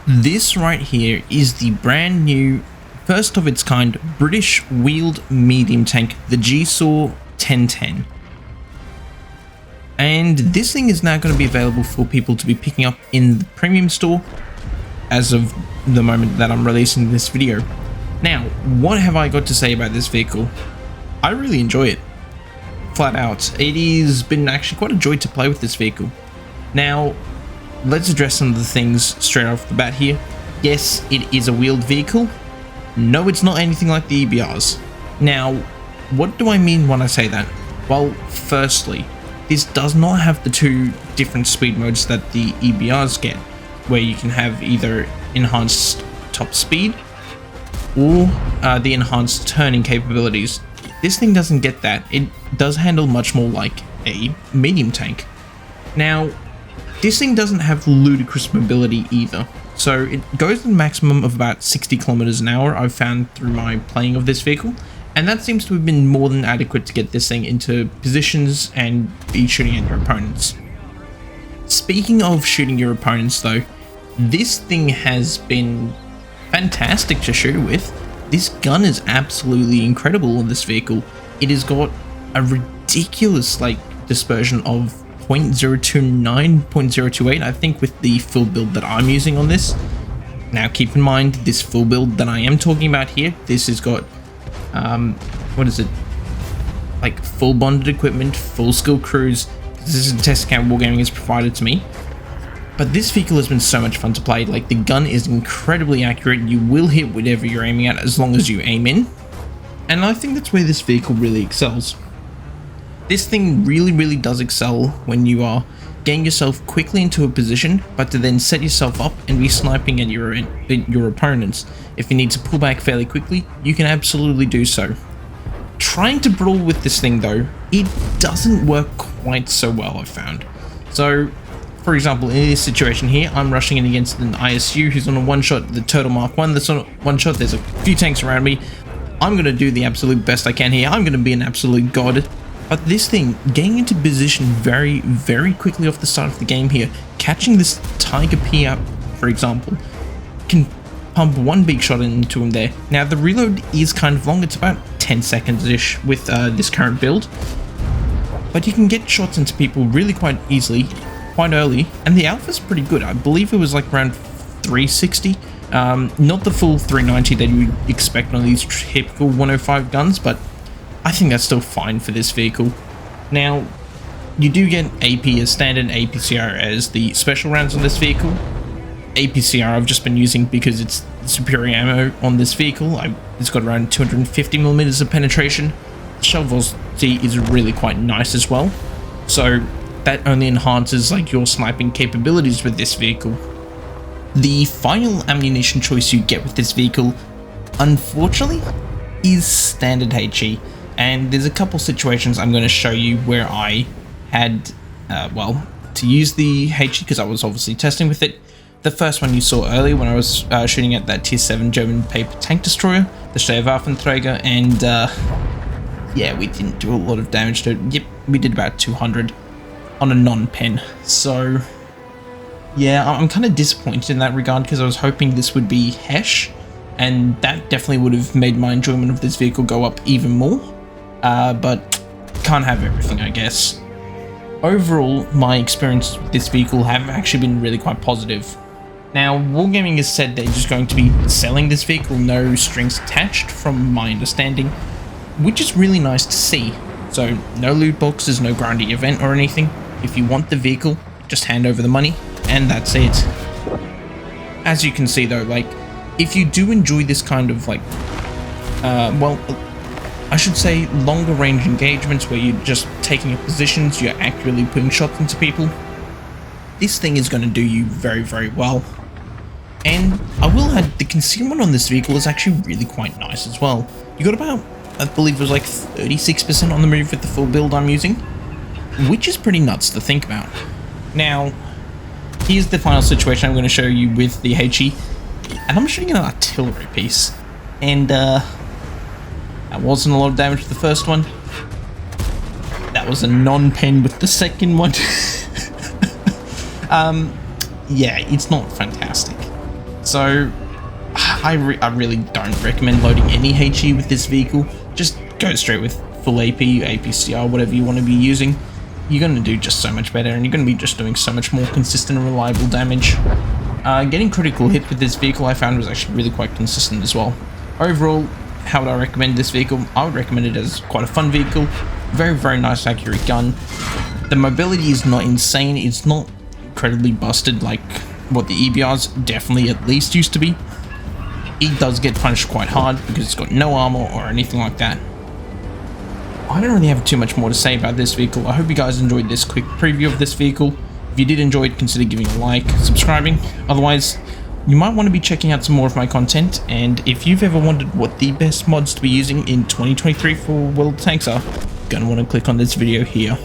This right here is the brand new, first of its kind, British wheeled medium tank, the GSOR 1010. And this thing is now going to be available for people to be picking up in the premium store as of the moment that I'm releasing this video. Now, what have I got to say about this vehicle? I really enjoy it. Flat out. It has been actually quite a joy to play with this vehicle. Now, let's address some of the things straight off the bat here. Yes, it is a wheeled vehicle. No, it's not anything like the EBRs. Now, what do I mean when I say that? Well, firstly, this does not have the two different speed modes that the EBRs get, where you can have either enhanced top speed or the enhanced turning capabilities. This thing doesn't get that. It does handle much more like a medium tank. Now, this thing doesn't have ludicrous mobility either, so it goes to a maximum of about 60 kilometers an hour I've found through my playing of this vehicle, and that seems to have been more than adequate to get this thing into positions and be shooting at your opponents. Speaking of shooting your opponents though, this thing has been fantastic to shoot with. This gun is absolutely incredible on this vehicle. It has got a ridiculous dispersion of 0.029, 0.028, I think, with the full build that I'm using on this. Now keep in mind, this full build that I am talking about here, this has got what is it, like full bonded equipment, full skill crews. This is a test account Wargaming has provided to me. But this vehicle has been so much fun to play. Like, the gun is incredibly accurate. You will hit whatever you're aiming at as long as you aim in. And I think that's where this vehicle really excels. This thing really does excel when you are getting yourself quickly into a position, but to then set yourself up and be sniping at your opponents. If you need to pull back fairly quickly, you can absolutely do so. Trying to brawl with this thing though, it doesn't work quite so well, I've found. So, for example, in this situation here, I'm rushing in against an ISU who's on a one-shot, the Turtle Mark 1 that's on a one-shot, there's a few tanks around me. I'm going to do the absolute best I can here, I'm going to be an absolute god. But this thing, getting into position very quickly off the start of the game here, catching this Tiger P up, for example, can pump one big shot into him there. Now, the reload is kind of long, it's about 10 seconds-ish with this current build, but you can get shots into people really quite easily, quite early, and the alpha's pretty good. I believe it was like around 360, not the full 390 that you would expect on these typical 105 guns, but I think that's still fine for this vehicle. Now, you do get AP as standard, APCR as the special rounds on this vehicle. APCR I've just been using because it's superior ammo on this vehicle. It's got around 250mm of penetration. The shell velocity is really quite nice as well, so that only enhances your sniping capabilities with this vehicle. The final ammunition choice you get with this vehicle, unfortunately, is standard HE. And there's a couple situations I'm going to show you where I had, to use the HE because I was obviously testing with it. The first one you saw earlier when I was shooting at that tier 7 German paper tank destroyer, the Steyr-Waffenträger, and yeah, we didn't do a lot of damage to it. Yep, we did about 200 on a non-pen. So yeah, I'm kind of disappointed in that regard because I was hoping this would be Hesh, and that definitely would have made my enjoyment of this vehicle go up even more. But can't have everything, I guess. Overall, my experience with this vehicle have actually been really quite positive. Now, Wargaming has said they're just going to be selling this vehicle, no strings attached, from my understanding, which is really nice to see. So, no loot boxes, no grindy event or anything. If you want the vehicle, just hand over the money, and that's it. As you can see though, if you do enjoy this kind of I should say longer range engagements where you're just taking up positions, you're accurately putting shots into people, this thing is going to do you very well. And I will add, the concealment on this vehicle is actually really quite nice as well. You got about, I believe it was 36% on the move with the full build I'm using, which is pretty nuts to think about. Now, here's the final situation I'm going to show you with the HE, and I'm shooting an artillery piece, and that wasn't a lot of damage with the first one. That was a non-pen with the second one. Yeah, it's not fantastic. So I really don't recommend loading any HE with this vehicle. Just go straight with full AP, APCR, whatever you want to be using. You're going to do just so much better, and you're going to be just doing so much more consistent and reliable damage. Getting critical hit with this vehicle I found was actually really quite consistent as well. Overall, how would I recommend this vehicle? I would recommend it as quite a fun vehicle. Very nice accurate gun. The mobility is not insane. It's not incredibly busted like what the EBRs definitely at least used to be. It does get punched quite hard because it's got no armor or anything like that. I don't really have too much more to say about this vehicle. I hope you guys enjoyed this quick preview of this vehicle. If you did enjoy it, consider giving a like, subscribing. Otherwise, you might want to be checking out some more of my content, and if you've ever wondered what the best mods to be using in 2023 for World of Tanks are, you're going to want to click on this video here.